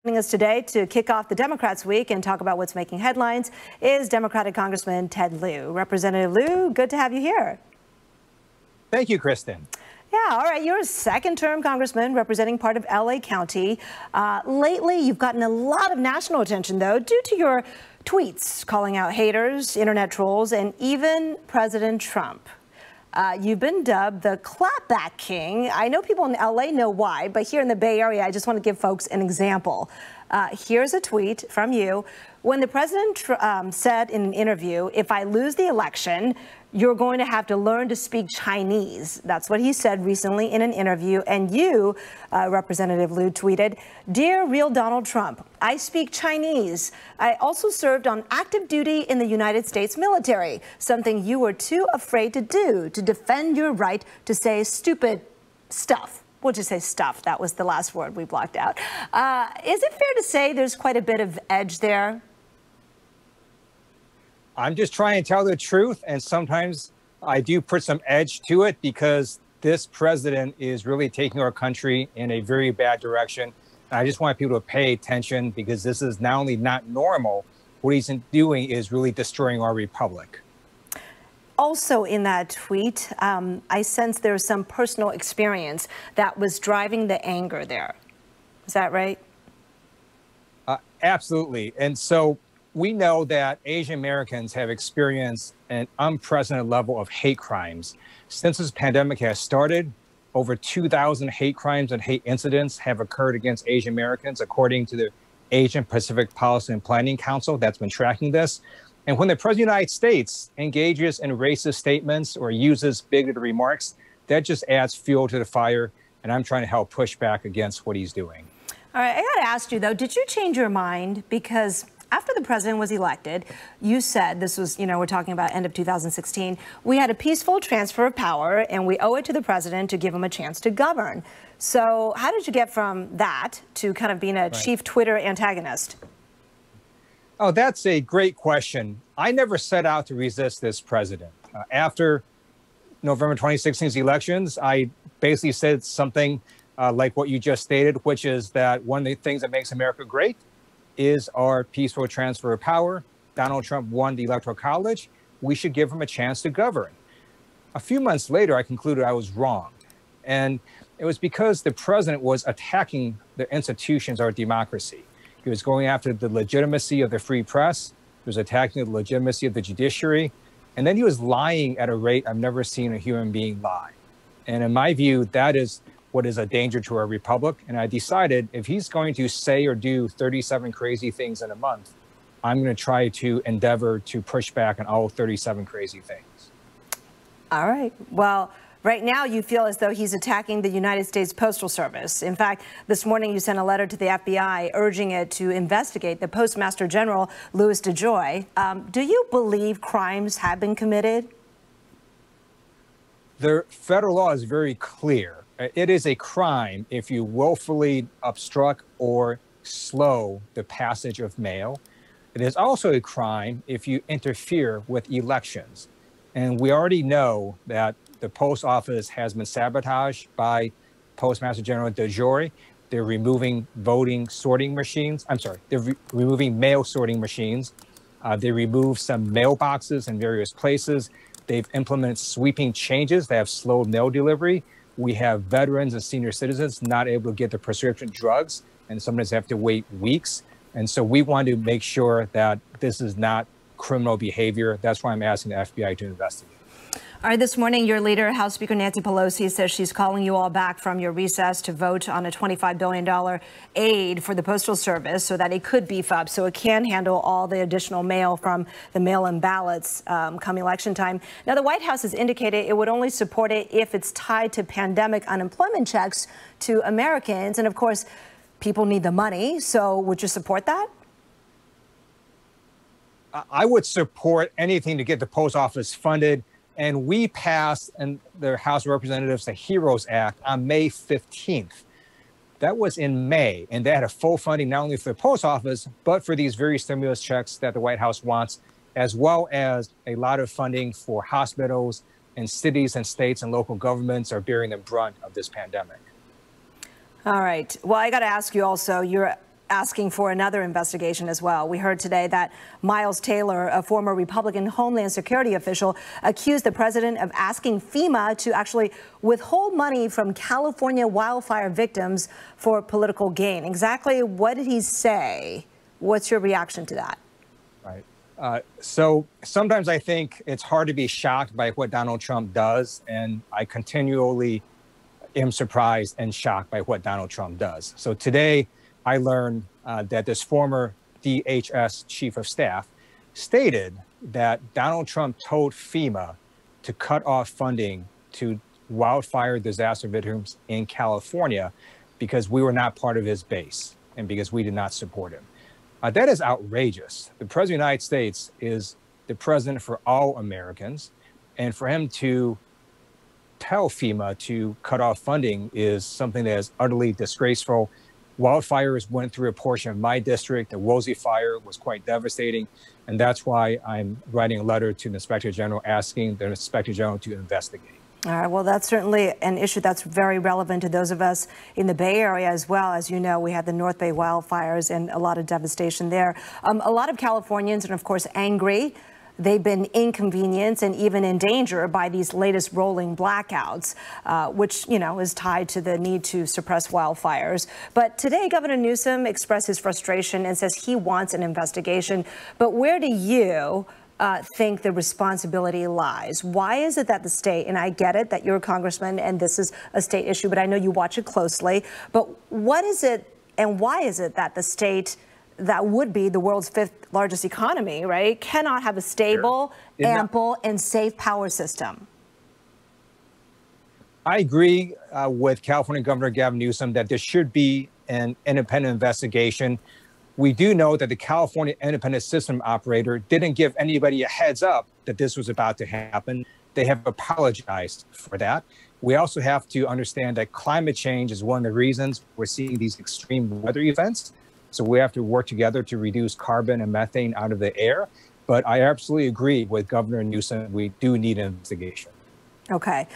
Joining us today to kick off the Democrats' week and talk about what's making headlines is Democratic Congressman Ted Lieu. Representative Lieu, good to have you here. Thank you, Kristen. Yeah, all right. You're a second-term congressman representing part of LA County. Lately, you've gotten a lot of national attention, though, due to your tweets calling out haters, internet trolls, and even President Trump. You've been dubbed the clapback king. I know people in LA know why, but here in the Bay Area, I just want to give folks an example. Here's a tweet from you. When the president said in an interview, "If I lose the election, you're going to have to learn to speak Chinese." That's what he said recently in an interview. And you, Representative Lieu, tweeted, "Dear real Donald Trump, I speak Chinese. I also served on active duty in the United States military, something you were too afraid to do to defend your right to say stupid stuff." We'll just say stuff. That was the last word we blocked out. Is it fair to say there's quite a bit of edge there? I'm just trying to tell the truth, and sometimes I do put some edge to it because this president is really taking our country in a very bad direction. And I just want people to pay attention because this is not only not normal, what he's doing is really destroying our republic. Also in that tweet, I sense there's some personal experience that was driving the anger there. Is that right? Absolutely. And so we know that Asian Americans have experienced an unprecedented level of hate crimes. Since this pandemic has started, over 2,000 hate crimes and hate incidents have occurred against Asian Americans, according to the Asian Pacific Policy and Planning Council that's been tracking this. And when the President of the United States engages in racist statements or uses bigoted remarks, that just adds fuel to the fire. And I'm trying to help push back against what he's doing. All right, I got to ask you, though, did you change your mind? Because after the president was elected, you said, this was, we're talking about end of 2016, we had a peaceful transfer of power and we owe it to the president to give him a chance to govern. So how did you get from that to kind of being a chief Twitter antagonist? Oh, that's a great question. I never set out to resist this president. After November 2016's elections, I basically said something like what you just stated, which is that one of the things that makes America great is our peaceful transfer of power. Donald Trump won the Electoral College. We should give him a chance to govern. A few months later, I concluded I was wrong. And it was because the president was attacking the institutions of our democracy. He was going after the legitimacy of the free press. He was attacking the legitimacy of the judiciary. And then he was lying at a rate I've never seen a human being lie. And in my view, that is what is a danger to our republic. And I decided if he's going to say or do 37 crazy things in a month, I'm going to try to endeavor to push back on all 37 crazy things. All right. Well, right now you feel as though he's attacking the United States Postal Service. In fact, this morning you sent a letter to the FBI urging it to investigate the Postmaster General, Louis DeJoy. Do you believe crimes have been committed? The federal law is very clear. It is a crime if you willfully obstruct or slow the passage of mail. It is also a crime if you interfere with elections. And we already know that the post office has been sabotaged by Postmaster General DeJoy. They're removing voting sorting machines. I'm sorry, they're removing mail sorting machines. They removed some mailboxes in various places. They've implemented sweeping changes that have slowed mail delivery. We have veterans and senior citizens not able to get their prescription drugs, and sometimes have to wait weeks. And so we want to make sure that this is not criminal behavior. That's why I'm asking the FBI to investigate. All right, this morning, your leader, House Speaker Nancy Pelosi, says she's calling you all back from your recess to vote on a $25 billion aid for the Postal Service so that it could beef up, so it can handle all the additional mail from the mail-in ballots come election time. Now, the White House has indicated it would only support it if it's tied to pandemic unemployment checks to Americans. And of course, people need the money. So would you support that? I would support anything to get the post office funded. And we passed in the House of Representatives the HEROES Act on May 15th. That was in May, and they had a full funding not only for the post office, but for these very stimulus checks that the White House wants, as well as a lot of funding for hospitals and cities and states and local governments are bearing the brunt of this pandemic. All right. Well, I got to ask you also, you're asking for another investigation as well. We heard today that Miles Taylor, a former Republican Homeland Security official, accused the president of asking FEMA to actually withhold money from California wildfire victims for political gain. Exactly what did he say? What's your reaction to that? Right. So sometimes I think it's hard to be shocked by what Donald Trump does, and I continually am surprised and shocked by what Donald Trump does. So today I learned that this former DHS chief of staff stated that Donald Trump told FEMA to cut off funding to wildfire disaster victims in California because we were not part of his base and because we did not support him. That is outrageous. The President of the United States is the president for all Americans, and for him to tell FEMA to cut off funding is something that is utterly disgraceful. Wildfires went through a portion of my district. The Woolsey fire was quite devastating, and that's why I'm writing a letter to the Inspector General asking the Inspector General to investigate. All right, well, that's certainly an issue that's very relevant to those of us in the Bay Area as well. As you know, we had the North Bay wildfires and a lot of devastation there. A lot of Californians are, of course, angry. They've been inconvenienced and even in danger by these latest rolling blackouts, which, you know, is tied to the need to suppress wildfires. But today, Governor Newsom expressed his frustration and says he wants an investigation. But where do you think the responsibility lies? Why is it that the state, and I get it that you're a congressman and this is a state issue, but I know you watch it closely, but what is it and why is it that the state that would be the world's 5th largest economy, right, cannot have a stable, ample, and safe power system? I agree with California Governor Gavin Newsom that there should be an independent investigation. We do know that the California Independent System Operator didn't give anybody a heads up that this was about to happen. They have apologized for that. We also have to understand that climate change is one of the reasons we're seeing these extreme weather events. So we have to work together to reduce carbon and methane out of the air. But I absolutely agree with Governor Newsom. We do need an investigation. Okay.